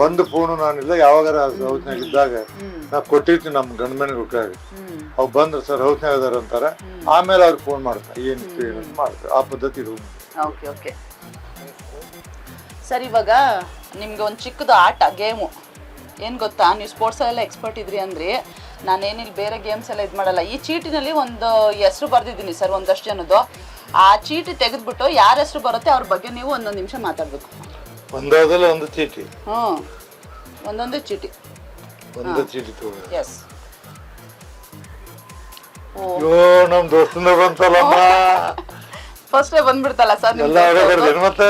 ಒಂದು ಫೋನು ನಾನಿಲ್ಲ. ಯಾವಾಗಾರ ಹೌಸ್ನಾಗ ಇದ್ದಾಗ ನಾ ಕೊಟ್ಟಿರ್ತೀನಿ ನಮ್ಮ ಗಂಡ ಮನೆಗೆ ಹುಡುಕಾಗ ಅವ್ ಬಂದ್ರೆ ಸರ್ ಹೌಸ್ನಾಗ ಅದಾರ ಅಂತಾರ. ಆಮೇಲೆ ಅವ್ರಿಗೆ ಫೋನ್ ಮಾಡ್ತಾರೆ ಏನಿತ್ತು ಏನಂತ ಮಾಡ್ತಾರೆ. ಆ ಪದ್ಧತಿ ಇರೋದು. ಓಕೆ ಓಕೆ ಸರ್, ಇವಾಗ ನಿಮ್ಗೆ ಒಂದು ಚಿಕ್ಕದು ಆಟ ಗೇಮು ಏನು ಗೊತ್ತಾ, ನೀವು ಸ್ಪೋರ್ಟ್ಸಲ್ಲೆಲ್ಲ ಎಕ್ಸ್ಪರ್ಟ್ ಇದ್ರಿ ಅಂದರೆ ನಾನೇನಿಲ್ಲಿ ಬೇರೆ ಗೇಮ್ಸ್ ಎಲ್ಲ ಇದು ಮಾಡಲ್ಲ. ಈ ಚೀಟಿನಲ್ಲಿ ಒಂದು ಹೆಸರು ಬರೆದಿದ್ದೀನಿ ಸರ್, ಒಂದಷ್ಟು ಜನದ್ದು. ಆ ಚೀಟಿ ತೆಗೆದ್ಬಿಟ್ಟು ಯಾರ ಹೆಸರು ಬರುತ್ತೆ ಅವ್ರ ಬಗ್ಗೆ ನೀವು ಒಂದೊಂದು ನಿಮಿಷ ಮಾತಾಡಬೇಕು. ಒಂದಾದಲ್ಲ ಒಂದು ಚೀಟಿ. ಒಂದೊಂದೇ ಚೀಟಿ. ಒಂದು ಚೀಟಿ ತಗೊಂಡು ಎಸ್. ಅಯ್ಯೋ ನಮ್ ದೋಸ್ತಂದ ಬಂತಲ್ಲಮ್ಮ. ಫಸ್ಟೇ ಬಂದ್ಬಿಡ್ತಲ್ಲ ಸರ್ ಎಲ್ಲ ಮತ್ತೆ.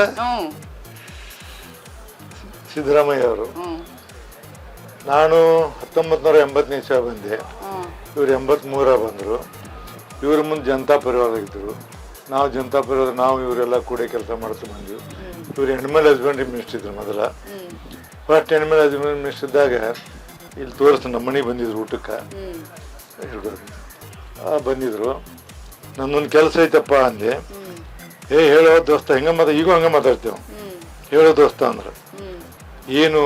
ಸಿದ್ದರಾಮಯ್ಯ ಅವರು. ನಾನು 1980ನೇ ಇಸ್ವಿ ಬಂದೆ, ಇವ್ರು 83 ಬಂದರು. ಇವ್ರ ಮುಂದೆ ಜನತಾ ಪರಿವಾರದಾಗಿದ್ದರು. ನಾವು ಜನತಾ ಪರಿವಾರ, ನಾವು ಇವರೆಲ್ಲ ಕೂಡ ಕೆಲಸ ಮಾಡ್ತಾ ಬಂದ್ವಿ. ಇವ್ರು ಹೆಣ್ಮೇಲೆ ಹಸ್ಬೆಂಡ್ರಿ ಮಿನಿಸ್ಟರ್ ಇದ್ರು ಮೊದಲ. ಫಸ್ಟ್ ಹೆಣ್ಮೇಲೆ ಹಸ್ಬೆಂಡ್ ಮಿನಿಸ್ಟರ್ ಇದ್ದಾಗ ಇಲ್ಲಿ ತೋರಿಸ್ ನಮ್ಮ ಮನೆಗೆ ಬಂದಿದ್ರು ಊಟಕ್ಕೆ. ಬಂದಿದ್ರು. ನನ್ನೊಂದು ಕೆಲಸ ಐತಪ್ಪ ಅಂದೆ. ಹೇಳೋ ದೋಸ್ತ ಹೆಂಗ ಈಗೂ ಹಂಗೆ ಮಾತಾಡ್ತೇವೆ. ಹೇಳೋ ದೋಸ್ತ ಅಂದ್ರೆ ಏನು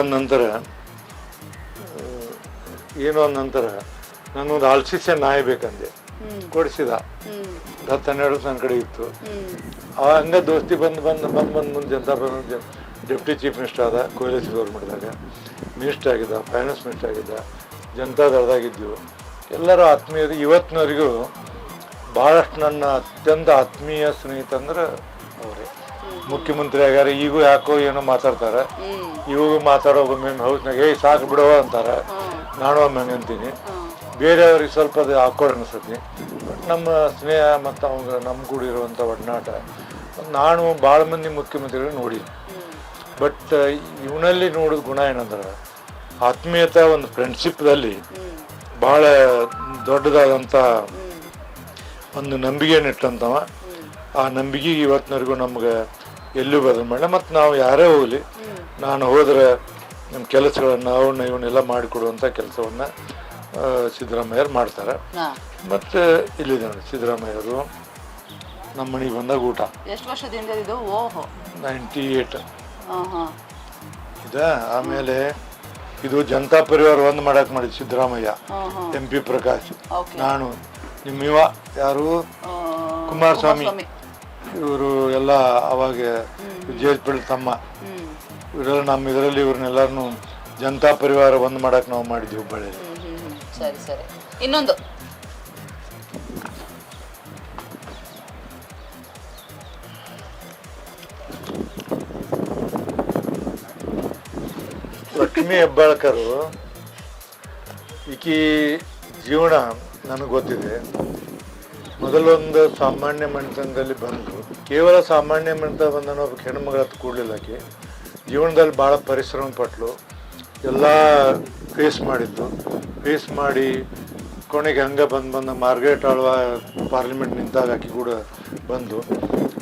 ಅಂದ ನಂತರ ನಾನೊಂದು ಅಲ್ಸಿಸೆ ನಾಯಿ ಬೇಕಂದೆ. ಕೊಡಿಸಿದ. 10-12 ನನ್ನ ಕಡೆ ಇತ್ತು. ಹಂಗ ದೋಸ್ತಿ ಬಂದು ಮುಂದೆ ಜನತಾ ಡೆಪ್ಟಿ ಚೀಫ್ ಮಿನಿಸ್ಟರ್ ಆದ. ಕೊಹ್ಲಿ ಗೌರ್ಮೆಂಟ್ದಾಗ ಮಿನಿಸ್ಟರ್ ಆಗಿದ್ದ, ಫೈನಾನ್ಸ್ ಮಿನಿಸ್ಟರ್ ಆಗಿದ್ದ, ಜನತಾದಳದಾಗಿದ್ದೆವು. ಎಲ್ಲರೂ ಆತ್ಮೀಯರು. ಇವತ್ತಿನವರೆಗೂ ಭಾಳಷ್ಟು ನನ್ನ ಅತ್ಯಂತ ಆತ್ಮೀಯ ಸ್ನೇಹಿತ ಅಂದ್ರೆ ಅವರೇ. ಮುಖ್ಯಮಂತ್ರಿ ಆಗ್ಯಾರ. ಈಗೂ ಯಾಕೋ ಏನೋ ಮಾತಾಡ್ತಾರೆ. ಇವಾಗ ಮಾತಾಡೋ ಒಮ್ಮೆ ಹೌಸ್ನಾಗ ಸಾಕು ಬಿಡವ ಅಂತಾರ. ನಾನು ಒಮ್ಮೆ ಅಂತೀನಿ. ಬೇರೆಯವ್ರಿಗೆ ಸ್ವಲ್ಪ ಅದು ಹಾಕೋಡ್ ಅನಿಸ್ತತಿ. ನಮ್ಮ ಸ್ನೇಹ ಮತ್ತು ಅವಾಗ ನಮ್ಮ ಕೂಡ ಇರುವಂಥ ಒಡನಾಟ ನಾನು ಭಾಳ ಮಂದಿ ಮುಖ್ಯಮಂತ್ರಿಗಳು ನೋಡಿ. ಬಟ್ ಇವನಲ್ಲಿ ನೋಡಿದ ಗುಣ ಏನಂದ್ರೆ ಆತ್ಮೀಯತೆ, ಒಂದು ಫ್ರೆಂಡ್ಶಿಪ್ದಲ್ಲಿ ಭಾಳ ದೊಡ್ಡದಾದಂಥ ಒಂದು ನಂಬಿಕೆಯನ್ನು ಇಟ್ಟಂತವ. ಆ ನಂಬಿಕೆಗೆ ಇವತ್ತಿನವರೆಗೂ ನಮ್ಗೆ ಎಲ್ಲೂ ಬದಲು ಮಾಡಿಲ್ಲ. ಮತ್ತು ನಾವು ಯಾರೇ ಹೋಗಲಿ, ನಾನು ಹೋದರೆ ನಮ್ಮ ಕೆಲಸಗಳನ್ನು ಇವನ್ನೆಲ್ಲ ಮಾಡಿಕೊಡುವಂಥ ಕೆಲಸವನ್ನು ಸಿದ್ದರಾಮಯ್ಯರು ಮಾಡ್ತಾರೆ. ಮತ್ತು ಇಲ್ಲಿದೆ ನೋಡಿ, ಸಿದ್ದರಾಮಯ್ಯರು ನಮ್ಮ ಮನೆಗೆ ಬಂದಾಗ ಊಟ. ಎಷ್ಟು ವರ್ಷದಿಂದ ಇದು? ಓಹೋ, 98 ಇದೆ. ಆಮೇಲೆ ಇದು ಜನತಾ ಪರಿವಾರ ಒಂದು ಮಾಡಕ್ಕೆ ಮಾಡಿದ್ದು ಸಿದ್ದರಾಮಯ್ಯ, MP ಪ್ರಕಾಶ್, ನಾನು, ನಿಮ್ಮ ಯಾರು ಕುಮಾರಸ್ವಾಮಿ, ಇವರು ಎಲ್ಲ ಅವಾಗ ಜೇಜ್ಪಳ್ಳಿ ತಮ್ಮ, ಇವರೆಲ್ಲ ನಮ್ಮ ಇದರಲ್ಲಿ ಇವ್ರನ್ನೆಲ್ಲರನ್ನು ಜನತಾ ಪರಿವಾರ ಒಂದು ಮಾಡಕ್ಕೆ ನಾವು ಮಾಡಿದ್ವಿ ಹುಬ್ಬಳ್ಳಿಯಲ್ಲಿ. ಸರಿ ಸರಿ. ಇನ್ನೊಂದು ಲಕ್ಷ್ಮೀ ಹೆಬ್ಬಾಳ್ಕರು, ಈಕಿ ಜೀವನ ನನಗೆ ಗೊತ್ತಿದೆ. ಮೊದಲೊಂದು ಸಾಮಾನ್ಯ ಮನೆತನದಲ್ಲಿ ಬಂದು, ಕೇವಲ ಸಾಮಾನ್ಯ ಮನೆತನ ಬಂದನೋ ಒಬ್ಬ ಹೆಣ್ಮಗಳ ಹತ್ತು ಕೂಡಲಿಲ್ಲ. ಆಕೆ ಜೀವನದಲ್ಲಿ ಭಾಳ ಪರಿಶ್ರಮ ಪಟ್ಲು. ಎಲ್ಲ ಫೇಸ್ ಮಾಡಿ ಕೊನೆಗೆ ಹಂಗೆ ಬಂದು ಮಾರ್ಗರೇಟ್ ಆಳ್ವ ಪಾರ್ಲಿಮೆಂಟ್ ನಿಂತಾಗ ಆಕೆ ಕೂಡ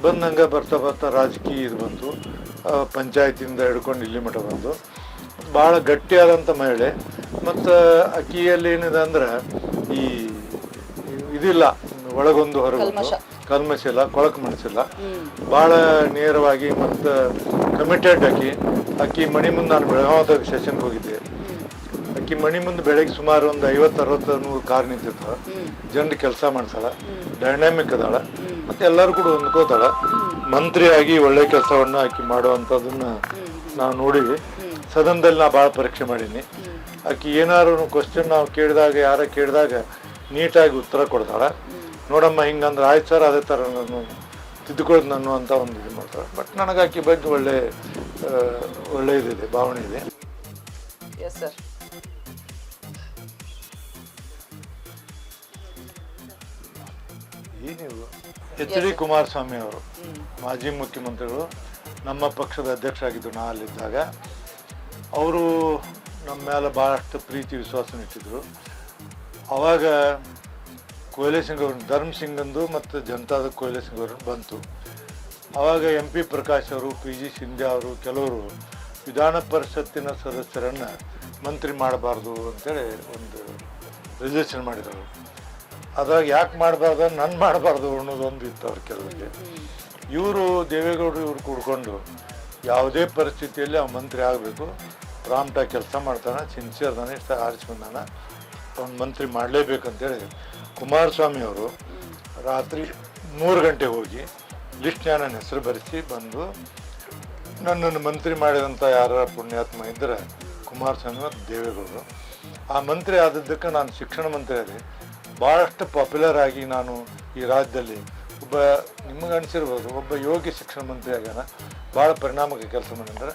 ಬಂದಂಗೆ ಬರ್ತಾ ರಾಜಕೀಯ ಇದು ಬಂತು. ಪಂಚಾಯತಿಂದ ಹಿಡ್ಕೊಂಡು ಇಲ್ಲಿ ಮಠ ಬಂದು ಭಾಳ ಗಟ್ಟಿಯಾದಂಥ ಮಹಿಳೆ. ಮತ್ತು ಆಕೆಯಲ್ಲಿ ಏನಿದೆ ಅಂದ್ರೆ ಈ ಇದಿಲ್ಲ, ಒಳಗೊಂದು ಹೊರಗೊಂದು ಕಲ್ಮಶ ಇಲ್ಲ, ಕೊಳಕು ಮನಸ್ಸಿಲ್ಲ. ಭಾಳ ನೇರವಾಗಿ ಮತ್ತು ಕಮಿಟೆಡ್. ಆಕಿ ಮನೆ ಮುಂದೆ, ನಾನು ಬೆಳಗಾವದಾಗ ಸೆಷನ್ಗೆ ಹೋಗಿದ್ದೆ. ಆಕಿ ಮನೆ ಮುಂದೆ ಬೆಳಗ್ಗೆ ಸುಮಾರು ಒಂದು 50-60-100 ಕಾರ್ ನಿಂತಿರ್ತಾಳೆ. ಜನರು ಕೆಲಸ ಮಾಡ್ತಾಳೆ, ಡೈನಾಮಿಕ್ ಅದಾಳ, ಮತ್ತು ಎಲ್ಲರೂ ಕೂಡ ಹೊಂದ್ಕೋತಾಳೆ. ಮಂತ್ರಿಯಾಗಿ ಒಳ್ಳೆ ಕೆಲಸವನ್ನು ಆಕಿ ಮಾಡುವಂಥದ್ದನ್ನು ನಾವು ನೋಡಿವಿ. ಸದನದಲ್ಲಿ ನಾ ಭಾಳ ಪರೀಕ್ಷೆ ಮಾಡೀನಿ. ಆಕಿ ಏನಾದ್ರು ಕ್ವಶನ್ ನಾವು ಕೇಳಿದಾಗ, ಯಾರ ಕೇಳಿದಾಗ ನೀಟಾಗಿ ಉತ್ತರ ಕೊಡ್ತಾಳೆ. ನೋಡಮ್ಮ ಹಿಂಗಂದ್ರೆ ಆಯ್ತು ಸರ್, ಅದೇ ಥರ ನಾನು ತಿದ್ದುಕೊಳ್ಳೋದು ನಾನು ಅಂತ ಒಂದು ಇದು ಮಾಡ್ತಾಳೆ. ಬಟ್ ನನಗೆ ಆಕಿ ಬಗ್ಗೆ ಒಳ್ಳೆ ಇದಿದೆ, ಭಾವನೆ ಇದೆ. Yes sir. ನೀವು HD ಕುಮಾರಸ್ವಾಮಿ ಅವರು ಮಾಜಿ ಮುಖ್ಯಮಂತ್ರಿಗಳು, ನಮ್ಮ ಪಕ್ಷದ ಅಧ್ಯಕ್ಷರಾಗಿದ್ದು ನಾ ಅಲ್ಲಿದ್ದಾಗ. ಅವರು ನಮ್ಮ ಮೇಲೆ ಭಾಳಷ್ಟು ಪ್ರೀತಿ ವಿಶ್ವಾಸ ಇಟ್ಟಿದ್ರು. ಅವಾಗ ಕೊಹ್ಲಿ ಸಿಂಗ್ ಅವ್ರನ್ನ, ಧರ್ಮ್ ಸಿಂಗಂದು ಮತ್ತು ಜನತಾದ ಕೊಹ್ಲಿ ಸಿಂಗ್ ಅವ್ರನ್ನ ಬಂತು. ಆವಾಗ MP ಪ್ರಕಾಶ್ ಅವರು, PG ಶಿಂದೆ ಅವರು, ಕೆಲವರು ವಿಧಾನ ಪರಿಷತ್ತಿನ ಸದಸ್ಯರನ್ನು ಮಂತ್ರಿ ಮಾಡಬಾರ್ದು ಅಂತೇಳಿ ಒಂದು ರಿಸರ್ವೇಷನ್ ಮಾಡಿದರು. ಅದ್ರಾಗ ಯಾಕೆ ಮಾಡಬಾರ್ದು, ನನ್ನ ಮಾಡಬಾರ್ದು ಅನ್ನೋದೊಂದು ಇತ್ತು ಅವ್ರ ಕೆಲವರಿಗೆ. ಇವರು ದೇವೇಗೌಡರು ಇವ್ರು ಕೂಡ್ಕೊಂಡು ಯಾವುದೇ ಪರಿಸ್ಥಿತಿಯಲ್ಲಿ ಅವ ಮಂತ್ರಿ ಆಗಬೇಕು, ಪ್ರಾಂಪ್ಟಾಗಿ ಕೆಲಸ ಮಾಡ್ತಾನೆ, ಸಿನ್ಸಿಯರ್ದಾನೆ, ಇಷ್ಟ ಆರಿಸಿ ಬಂದಾನ, ಅವ್ನು ಮಂತ್ರಿ ಮಾಡಲೇಬೇಕಂತೇಳಿ ಕುಮಾರಸ್ವಾಮಿ ಅವರು ರಾತ್ರಿ 3 ಗಂಟೆ ಹೋಗಿ ಲಿಸ್ಟ್ನ ನನ್ನ ಹೆಸರು ಬರೆಸಿ ಬಂದು ನನ್ನನ್ನು ಮಂತ್ರಿ ಮಾಡಿದಂಥ ಯಾರ ಪುಣ್ಯಾತ್ಮ ಇದ್ದರೆ ಕುಮಾರಸ್ವಾಮಿ ಮತ್ತು ದೇವೇಗೌಡರು. ಆ ಮಂತ್ರಿ ಆದದ್ದಕ್ಕೆ ನಾನು ಶಿಕ್ಷಣ ಮಂತ್ರಿ ಆಗಿ ಭಾಳಷ್ಟು ಪಾಪ್ಯುಲರ್ ಆಗಿ ನಾನು ಈ ರಾಜ್ಯದಲ್ಲಿ ಒಬ್ಬ, ನಿಮಗೆ ಅನಿಸಿರ್ಬೋದು, ಒಬ್ಬ ಯೋಗಿ ಶಿಕ್ಷಣ ಮಂತ್ರಿ ಆಗ್ಯಾನ, ಭಾಳ ಪರಿಣಾಮಕಾರಿ ಕೆಲಸ ಮಾಡಿದ್ರೆ.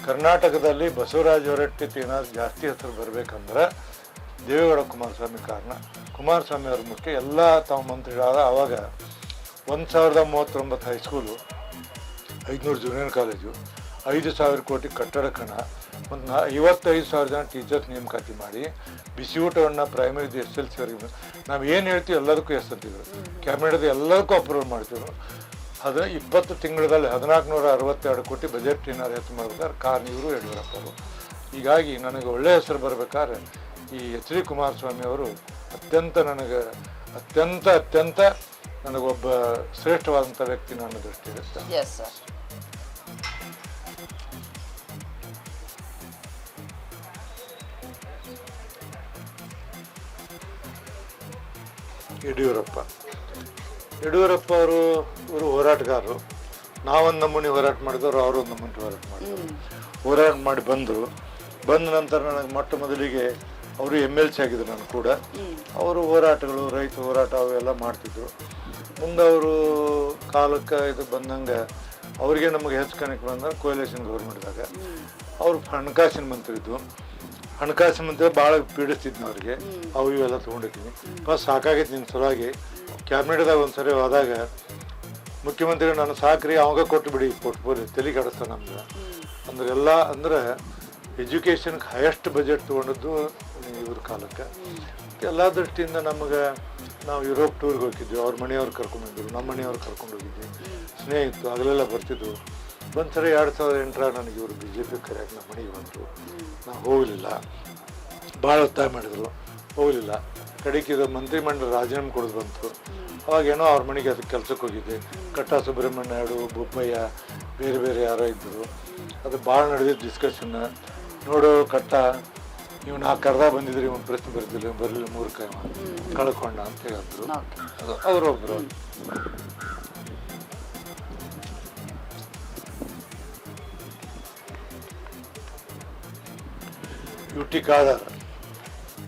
ಕರ್ನಾಟಕದಲ್ಲಿ ಬಸವರಾಜ ಹೊರಟ್ಟಿತ್ತು ಏನಾದ್ರು ಜಾಸ್ತಿ ಹೆಸರು ಬರಬೇಕಂದ್ರೆ ದೇವೇಗೌಡ ಕುಮಾರಸ್ವಾಮಿ ಕಾರಣ. ಕುಮಾರಸ್ವಾಮಿ ಅವ್ರ ಮುಖ್ಯ ಎಲ್ಲ ತಾವು ಮಂತ್ರಿಗಳಾದ. ಆವಾಗ 1039 ಹೈಸ್ಕೂಲು, 500 ಜೂನಿಯರ್ ಕಾಲೇಜು, 5,000 ಕೋಟಿ ಕಟ್ಟಡ ಕಣ, ಒಂದು 55,000 ಜನ ಟೀಚರ್ಸ್ ನೇಮಕಾತಿ ಮಾಡಿ ಬಿಸಿ ಊಟವನ್ನು ಪ್ರೈಮರಿ SLC ವರೆಗೆ ನಾವು ಏನು ಹೇಳ್ತೀವಿ ಎಲ್ಲದಕ್ಕೂ ಎಸ್ ಅಂತಿದ್ರು. ಕ್ಯಾಬಿನೆಟ್ದು ಎಲ್ಲದಕ್ಕೂ ಅಪ್ರೂವಲ್ ಮಾಡ್ತಿದ್ರು. ಅದು 20 ತಿಂಗಳಲ್ಲಿ 1462 ಕೋಟಿ ಬಜೆಟ್ ಏನಾರು ಹೆಚ್ಚು ಮಾಡ್ಬೇಕಾದ್ರೆ ಕಾರಣ ಇವರು ಯಡಿಯೂರಪ್ಪರು. ಹೀಗಾಗಿ ನನಗೆ ಒಳ್ಳೆಯ ಹೆಸರು ಬರಬೇಕಾದ್ರೆ ಈ HD ಕುಮಾರಸ್ವಾಮಿ ಅವರು ಅತ್ಯಂತ ನನಗೊಬ್ಬ ಶ್ರೇಷ್ಠವಾದಂಥ ವ್ಯಕ್ತಿ ನನ್ನ ದೃಷ್ಟಿಯಲ್ಲಿ. Yes sir. ಯಡಿಯೂರಪ್ಪ ಅವರು ಹೋರಾಟಗಾರರು. ನಾವೊಂದು ನಮೂನಿ ಹೋರಾಟ ಮಾಡಿದವರು, ಅವರು ಒಂದು ನಮೂನಿ ಹೋರಾಟ ಮಾಡಿದವರು. ಹೋರಾಟ ಮಾಡಿ ಬಂದ ನಂತರ ನನಗೆ ಮೊಟ್ಟ ಮೊದಲಿಗೆ ಅವರು MLC ಆಗಿದ್ರು. ನಾನು ಕೂಡ ಅವರು ಹೋರಾಟಗಳು, ರೈತ ಹೋರಾಟ ಅವೆಲ್ಲ ಮಾಡ್ತಿದ್ರು. ಮುಂದೆ ಅವರು ಕಾಲಕ್ಕೆ ಇದು ಬಂದಂಗೆ ಅವ್ರಿಗೆ ನಮಗೆ ಹೆಚ್ಚು ಕನೆಕ್ಟ್ ಬಂದಾಗ ಕೋಯಲೇಷನ್ ಗೌರ್ಮೆಂಟ್ದಾಗ ಅವರು ಹಣಕಾಸಿನ ಮಂತ್ರಿ ಇದ್ದು. ಹಣಕಾಸಿನ ಮಂತ್ರಿ ಭಾಳ ಪೀಡಿಸ್ತಿದ್ನು ಅವ್ರಿಗೆ. ಅವು ಇವೆಲ್ಲ ತೊಗೊಂಡಿದ್ದೀನಿ. ಫಸ್ಟ್ ಸಾಕಾಗಿತ್ತು ನಿನ್ನ ಸಲುವಾಗಿ ಕ್ಯಾಬಿನೆಟ್ದಾಗ ಒಂದು ಸರಿ ಹೋದಾಗ ಮುಖ್ಯಮಂತ್ರಿಗಳು ನಾನು ಸಾಕ್ರಿ ಅವಾಗ ಕೊಟ್ಟು ಬಿಡಿ ಪೋರ್ಟ್ಫೋಲಿಯೋ ತಲೆ ಕೆಡಿಸ್ತಾನೆ ನಮ್ಗೆ ಅಂದ್ರೆ ಎಲ್ಲ. ಅಂದ್ರೆ ಎಜುಕೇಷನ್ಗೆ ಹೈಯೆಸ್ಟ್ ಬಜೆಟ್ ತೊಗೊಂಡದ್ದು ಇವ್ರ ಕಾಲಕ್ಕೆ. ಎಲ್ಲ ದೃಷ್ಟಿಯಿಂದ ನಮಗೆ ನಾವು ಯುರೋಪ್ ಟೂರ್ಗೆ ಹೋಗಿದ್ವಿ, ಅವ್ರ ಮನೆಯವ್ರು ಕರ್ಕೊಂಡ್ಬಂದಿದ್ರು, ನಮ್ಮ ಮನೆಯವ್ರು ಕರ್ಕೊಂಡು ಹೋಗಿದ್ವಿ. ಸ್ನೇಹ ಇತ್ತು, ಹಗಲೆಲ್ಲ ಬರ್ತಿದ್ವು. ಒಂದು ಸರಿ 2008 ನನಗೆ ಇವರು BJP ಕರೆಯಾಗಿ ನಮ್ಮ ಮನೆಗೆ ಬಂದರು. ನಾವು ಹೋಗಲಿಲ್ಲ, ಭಾಳ ಒತ್ತಾಯ ಮಾಡಿದರು, ಹೋಗಲಿಲ್ಲ. ಕಡೆಗೆ ಇದು ಮಂತ್ರಿಮಂಡಲ ರಾಜೀನಾಮೆ ಕೊಡೋದು ಬಂತು. ಅವಾಗೇನೋ ಅವ್ರ ಮನೆಗೆ ಅದಕ್ಕೆ ಕೆಲ್ಸಕ್ಕೆ ಹೋಗಿದ್ದೆ. ಕಟ್ಟ ಸುಬ್ರಹ್ಮಣ್ಯ ನಾಯ್ಡು, ಬೋಪಯ್ಯ, ಬೇರೆ ಯಾರೋ ಇದ್ದರು. ಅದು ಭಾಳ ನಡೆದಿದ್ದು ಡಿಸ್ಕಷನ್. ನೋಡು ಕಟ್ಟ, ನೀವು ನಾ ಕರ್ದ ಬಂದಿದ್ರಿ, ಒಂದು ಪ್ರಶ್ನೆ ಬರಲಿಲ್ಲ, ಮೂರ್ಖ ಕಳ್ಕೊಂಡ ಅಂತ ಹೇಳಿದ್ರು. ಅದು ಅವರೊಬ್ಬರು.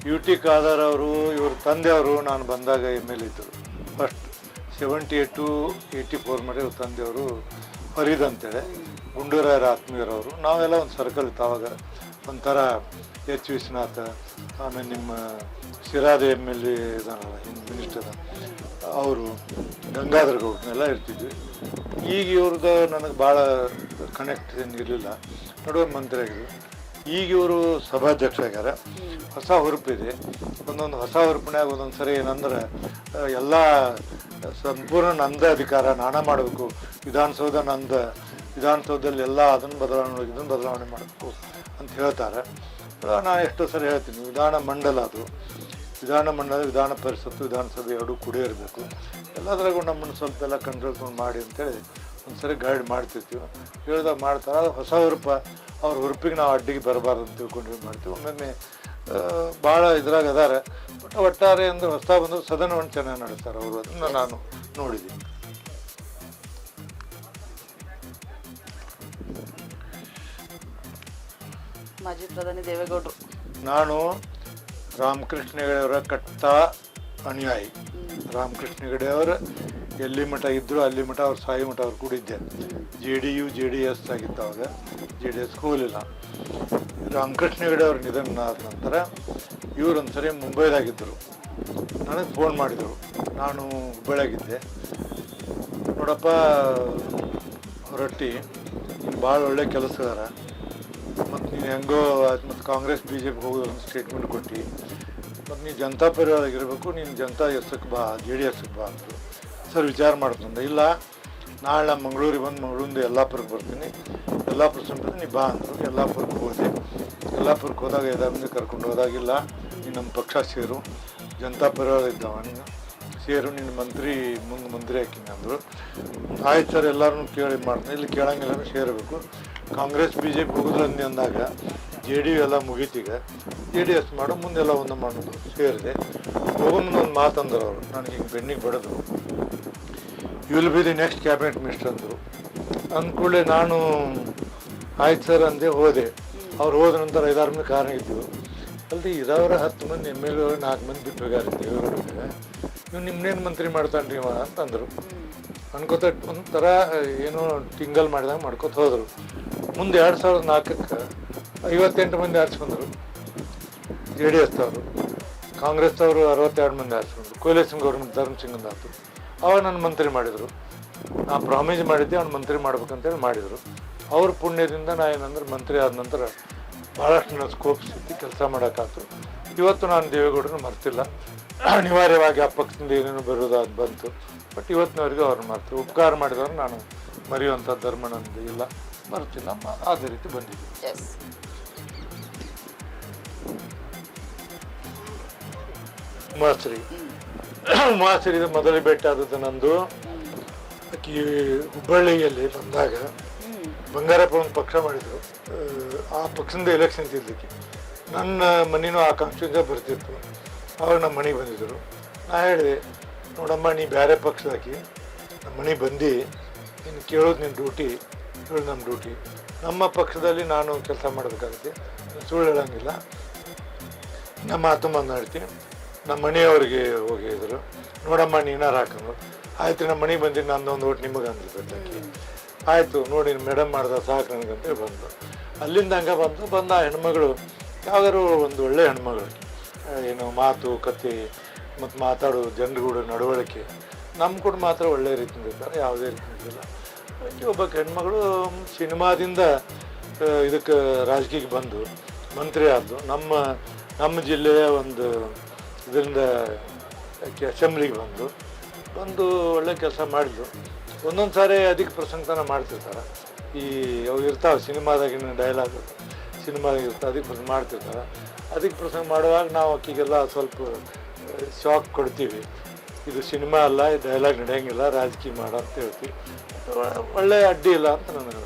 ಯು ಟಿ ಖಾದರ್ ಅವರು, ಇವ್ರ ತಂದೆಯವರು ನಾನು ಬಂದಾಗ MLA ಇದ್ದರು. ಫಸ್ಟ್ 78 to 84 ಮಾಡಿ ಇವ್ರ ತಂದೆಯವರು ಫರೀದ್ ಅಂತೇಳಿ ಗುಂಡೂರಾಯರ ಆತ್ಮೀಯರವರು. ನಾವೆಲ್ಲ ಒಂದು ಸರ್ಕಲ್ ಇತ್ತು ಆವಾಗ. ಒಂಥರ H. ವಿಶ್ವನಾಥ್, ಆಮೇಲೆ ನಿಮ್ಮ ಸಿರಾದ MLA ಇದಾನಲ್ಲ ಮಿನಿಸ್ಟರ್, ಅವರು ಗಂಗಾಧರ್ ಗೌಡ್ನೆಲ್ಲ ಇರ್ತಿದ್ವಿ. ಈಗ ಇವ್ರದ್ದು ನನಗೆ ಭಾಳ ಕನೆಕ್ಷನ್ ಇರಲಿಲ್ಲ, ನಡುವೆ ಮಂತ್ರಿ ಆಗಿದ್ರು. ಈಗ ಇವರು ಸಭಾಧ್ಯಕ್ಷ ಆಗ್ಯಾರ. ಹೊಸ ಹುರುಪಿದೆ. ಒಂದೊಂದು ಹೊಸ ಹುರುಪಿನಾಗ ಒಂದೊಂದು ಸರಿ ಏನಂದ್ರೆ ಎಲ್ಲ ಸಂಪೂರ್ಣ ನಂದ ಅಧಿಕಾರ, ನಾನೇ ಮಾಡಬೇಕು, ವಿಧಾನಸೌಧದಲ್ಲಿ ಎಲ್ಲ ಅದನ್ನು ಬದಲಾವಣೆ ಇದನ್ನು ಬದಲಾವಣೆ ಮಾಡಬೇಕು ಅಂತ ಹೇಳ್ತಾರೆ. ನಾನು ಎಷ್ಟೋ ಸರಿ ಹೇಳ್ತೀನಿ, ವಿಧಾನ ಮಂಡಲ ವಿಧಾನ ಪರಿಷತ್ತು, ವಿಧಾನಸಭೆ ಎರಡೂ ಕೂಡ ಇರಬೇಕು. ಎಲ್ಲದ್ರಾಗೂ ನಮ್ಮನ್ನು ಸ್ವಲ್ಪ ಎಲ್ಲ ಕಂಟ್ರೋಲ್ ಮಾಡಿ ಅಂತೇಳಿ ಒಂದು ಸರಿ ಗೈಡ್ ಮಾಡ್ತಿರ್ತೀವಿ. ಹೇಳ್ದಾಗ ಮಾಡ್ತಾರೆ. ಅದು ಹೊಸ ಹುರುಪ, ಅವ್ರ ಹುರುಪಿಗೆ ನಾವು ಅಡ್ಡಿಗೆ ಬರಬಾರ್ದು ಅಂತ ತಿಳ್ಕೊಂಡು ಮಾಡ್ತೀವಿ. ಒಮ್ಮೊಮ್ಮೆ ಭಾಳ ಇದ್ರಾಗ ಅದಾರೆ. ಬಟ್ ಒಟ್ಟಾರೆ ಅಂದ್ರೆ ಹೊಸ ಬಂದು ಸದನವನ್ನು ಚೆನ್ನಾಗಿ ನಡೆಸ್ತಾರೆ ಅವರು. ಅದನ್ನು ನಾನು ನೋಡಿದ್ದೀನಿ. ಮಾಜಿ ಪ್ರಧಾನಿ ದೇವೇಗೌಡರು. ನಾನು ರಾಮಕೃಷ್ಣ ಹೆಗಡೆಯವರ ಕಟ್ಟ ಅನುಯಾಯಿ. ರಾಮಕೃಷ್ಣ ಹೆಗಡೆಯವರು ಎಲ್ಲಿ ಮಠ ಇದ್ದರು ಅಲ್ಲಿ ಮಠ, ಅವ್ರು ಸಾಯಿ ಮಠ ಅವ್ರು ಕೂಡ ಇದ್ದೆ. JDS ಆಗಿತ್ತು ಅವಾಗ. JDS ಹೋಗಲಿಲ್ಲ. ರಾಮಕೃಷ್ಣ ಹೆಗಡೆ ಅವ್ರ ನಿಧನ ಆದ ನಂತರ ಇವರು ಒಂದು ಸರಿ ಮುಂಬೈದಾಗಿದ್ದರು. ನನಗೆ ಫೋನ್ ಮಾಡಿದರು. ನಾನು ಹುಬ್ಬಳ್ಳಿಯಾಗಿದ್ದೆ. ನೋಡಪ್ಪ ಹೊರಟ್ಟಿ, ನೀನು ಭಾಳ ಒಳ್ಳೆ ಕೆಲಸಗಾರ, ಮತ್ತು ನೀನು ಹೆಂಗೋ ಮತ್ತು ಕಾಂಗ್ರೆಸ್ BJP ಹೋಗೋದು ಒಂದು ಸ್ಟೇಟ್ಮೆಂಟ್ ಕೊಟ್ಟು, ಮತ್ತು ನೀನು ಜನತಾ ಪರಿವಾರವಾಗಿರಬೇಕು, ನೀನು ಜನತಾ ಎಸ್ಸಕ್ಕೆ ಬಾ, JDSಗೆ ಬಾ ಅಂದರು. ಸರ್ ವಿಚಾರ ಮಾಡ್ತಂದೆ. ಇಲ್ಲ, ನಾಳೆ ನಾನು ಮಂಗಳೂರಿಗೆ ಬಂದು ಮಂಗಳೂರಿಂದ ಯಲ್ಲಾಪುರಕ್ಕೆ ಬರ್ತೀನಿ, ಯಲ್ಲಾಪುರ ಸಂಪದ ನೀ ಬಾ ಅಂದರು. ಯಲ್ಲಾಪುರಕ್ಕೆ ಹೋದೆ. ಯಲ್ಲಾಪುರಕ್ಕೆ ಹೋದಾಗ ಯದಾಮಿಂದ ಕರ್ಕೊಂಡು ಹೋದಾಗಿಲ್ಲ, ನೀನು ನಮ್ಮ ಪಕ್ಷ ಸೇರು, ಜನತಾ ಪರಿವಾರ ಇದ್ದಾವ, ನೀನು ಸೇರು, ನಿನ್ನ ಮುಂದೆ ಮಂತ್ರಿ ಹಾಕಿನಿ ಅಂದರು. ಆಯ್ತು ಸರ್, ಎಲ್ಲರೂ ಕೇಳಿ ಮಾಡ್ತೀನಿ. ಇಲ್ಲಿ ಕೇಳಂಗಿಲ್ಲ, ಸೇರಬೇಕು. ಕಾಂಗ್ರೆಸ್ ಬಿ ಜೆ ಪಿ ಹೋಗುದ್ರಂದು ಅಂದಾಗ ಜೆ ಡಿ ಯು ಎಲ್ಲ ಮುಗೀತೀಗ ಜೆ ಡಿ ಎಸ್ ಮಾಡೋ ಮುಂದೆಲ್ಲ ಒಂದು ಮಾಡೋದು ಸೇರಿದೆ. ಹೋಗೋ ಮುಂದೆ ಒಂದು ಮಾತಂದ್ರು ಅವರು, ನನಗೆ ಹಿಂಗೆ ಬೆನ್ನಿಗೆ ಬಡೋದು, you will be the next cabinet minister ಅಂದರು. ಅಂದ್ಕೂಡಲೇ ನಾನು ಆಯ್ತು ಸರ್ ಅಂದೆ, ಹೋದೆ. ಅವ್ರು ಹೋದ ನಂತರ 5-6 ಮಂದಿ ಕಾರಣ ಇದ್ದವು. ಅಲ್ಲಿ ಇರೋರ 10 ಮಂದಿ ಎಮ್ ಎಲ್ ಎ 4 ಮಂದಿ ಬಿಟ್ಟು ಬೇಕಾಗಿತ್ತು ದೇವೇಗೌಡರಿಗೆ. ನೀವು ನಿಮ್ಮನ್ನೇನು ಮಂತ್ರಿ ಮಾಡ್ತಾನೆ ರೀ ಅಂತಂದರು. ಅನ್ಕೋತ ಒಂಥರ ಏನೋ ಟಿಂಗಲ್ ಮಾಡಿದಾಗ ಮಾಡ್ಕೊತ ಹೋದರು. ಮುಂದೆ 2004ಕ್ಕೆ 58 ಮಂದಿ ಆರಿಸ್ಕೊಂಡ್ರು ಜೆ ಡಿ ಎಸ್ದವರು. ಕಾಂಗ್ರೆಸ್ದವರು 62 ಮಂದಿ ಆರಿಸ್ಕೊಂಡ್ರು. ಕೊಯ್ಲೇಶನ್ ಗೌರ್ಮೆಂಟ್ ಧರ್ಮಸಿಂಗ್ ಆಯ್ತು. ಅವಾಗ ನನ್ನ ಮಂತ್ರಿ ಮಾಡಿದರು. ನಾ ಪ್ರಾಮಿಸ್ ಮಾಡಿದ್ದೆ ಅವ್ನು ಮಂತ್ರಿ ಮಾಡ್ಬೇಕಂತೇಳಿ ಮಾಡಿದರು. ಅವ್ರ ಪುಣ್ಯದಿಂದ ನಾ ಏನಂದ್ರೆ ಮಂತ್ರಿ ಆದ ನಂತರ ಭಾಳಷ್ಟು ನನ್ನ ಸ್ಕೋಪ್ ಸಿಕ್ಕಿ ಕೆಲಸ ಮಾಡೋಕ್ಕಾಯ್ತು. ಇವತ್ತು ನಾನು ದೇವೇಗೌಡರನ್ನು ಮರ್ತಿಲ್ಲ. ಅನಿವಾರ್ಯವಾಗಿ ಆ ಪಕ್ಷದಿಂದ ಏನೇನು ಬರೋದಾಗಿ ಬಂತು. ಬಟ್ ಇವತ್ತಿನವರೆಗೂ ಅವ್ರನ್ನ ಮರ್ತು ಉಪಕಾರ ಮಾಡಿದವ್ರು ನಾನು ಮರೆಯುವಂಥ ಧರ್ಮ ನನ್ನದು ಇಲ್ಲ, ಮರ್ತಿಲ್ಲ. ಅದೇ ರೀತಿ ಬಂದಿದ್ದೆ. ಮಾಸ್ರಿ ಮೊದಲೇ ಭೇಟಿ ಆದದ್ದು ನಂದು ಆಕಿ ಹುಬ್ಬಳ್ಳಿಯಲ್ಲಿ ಬಂದಾಗ ಬಂಗಾರಪ್ಪ ಒಂದು ಪಕ್ಷ ಮಾಡಿದರು. ಆ ಪಕ್ಷದಿಂದ ಎಲೆಕ್ಷನ್ ತಿರ್ಲಿಕ್ಕೆ ನನ್ನ ಮನೆಯೂ ಆ ಕಾನ್ಸ್ಟಿಟ್ಯೂನ್ಸಿಗೆ ಬರ್ತಿತ್ತು. ಅವಾಗ ನಮ್ಮ ಮನೆಗೆ ಬಂದಿದ್ದರು. ನಾ ಹೇಳಿದೆ, ನೋಡಮ್ಮ ನೀ ಬೇರೆ ಪಕ್ಷದಾಕಿ ನಮ್ಮ ಮನೆಗೆ ಬಂದು ನೀನು ಕೇಳೋದು ನಿನ್ನ ಡ್ಯೂಟಿ, ಹೇಳೋದು ನಮ್ಮ ಡ್ಯೂಟಿ. ನಮ್ಮ ಪಕ್ಷದಲ್ಲಿ ನಾನು ಕೆಲಸ ಮಾಡಬೇಕಾಗುತ್ತೆ, ಸುಳ್ಳು ಹೇಳೋಂಗಿಲ್ಲ. ನಮ್ಮ ಮಾತು ಮಾತನಾಡ್ತೀನಿ. ನಮ್ಮ ಮನೆಯವ್ರಿಗೆ ಹೋಗಿದ್ರು, ನೋಡಮ್ಮ ನೀನಾರು ಹಾಕೋದು. ಆಯ್ತು ನಮ್ಮ ಮನೆಗೆ ಬಂದಿದ್ದು ನಂದೊಂದು ಓಟ್ ನಿಮಗೆ ಅಂದಿರ್ಬೇಕಾಕಿ. ಆಯಿತು ನೋಡಿ ಮೇಡಮ್ ಮಾಡ್ದ ಸಾಕು ನನಗಂತೇಳಿ ಬಂದು ಅಲ್ಲಿಂದ ಹಂಗೆ ಬಂದ ಆ ಹೆಣ್ಮಗಳು ಯಾವ್ದಾದ್ರು ಒಂದು ಒಳ್ಳೆ ಹೆಣ್ಮಗಳು, ಏನು ಮಾತು ಕತೆ ಮತ್ತು ಮಾತಾಡೋ ಜನರುಗಳು ನಡವಳಿಕೆ ನಮ್ಮ ಕೂಡ ಮಾತ್ರ ಒಳ್ಳೆ ರೀತಿಯಿಂದ ಇರ್ತಾರೆ, ಯಾವುದೇ ರೀತಿಯಿಂದ. ಒಬ್ಬ ಹೆಣ್ಮಗಳು ಸಿನಿಮಾದಿಂದ ಇದಕ್ಕೆ ರಾಜಕೀಯಕ್ಕೆ ಬಂದು ಮಂತ್ರಿ ಆದ್ದು. ನಮ್ಮ ಜಿಲ್ಲೆಯ ಒಂದು ಇದರಿಂದ ಅಸೆಂಬ್ಲಿಗೆ ಬಂದು ಒಳ್ಳೆ ಕೆಲಸ ಮಾಡಿದ್ರು. ಒಂದೊಂದು ಸಾರಿ ಅದಕ್ಕೆ ಪ್ರಸಂಗತನ ಮಾಡ್ತಿರ್ತಾರೆ. ಅವು ಇರ್ತಾವೆ ಸಿನಿಮಾದಾಗಿನ ಡೈಲಾಗ್, ಸಿನಿಮಾದಾಗ ಇರ್ತಾವೆ, ಅದಕ್ಕೆ ಪ್ರಸಂಗ ಮಾಡ್ತಿರ್ತಾರೆ. ಅದಕ್ಕೆ ಪ್ರಸಂಗ ಮಾಡುವಾಗ ನಾವು ಆಕಿಗೆಲ್ಲ ಸ್ವಲ್ಪ ಶಾಕ್ ಕೊಡ್ತೀವಿ. ಇದು ಸಿನಿಮಾ ಅಲ್ಲ, ಈ ಡೈಲಾಗ್ ನಡೆಯೋಂಗಿಲ್ಲ, ರಾಜಕೀಯ ಮಾಡೋ ಅಂತ ಹೇಳ್ತೀವಿ. ಒಳ್ಳೆ ಅಡ್ಡಿ ಇಲ್ಲ ಅಂತ ನನಗೆ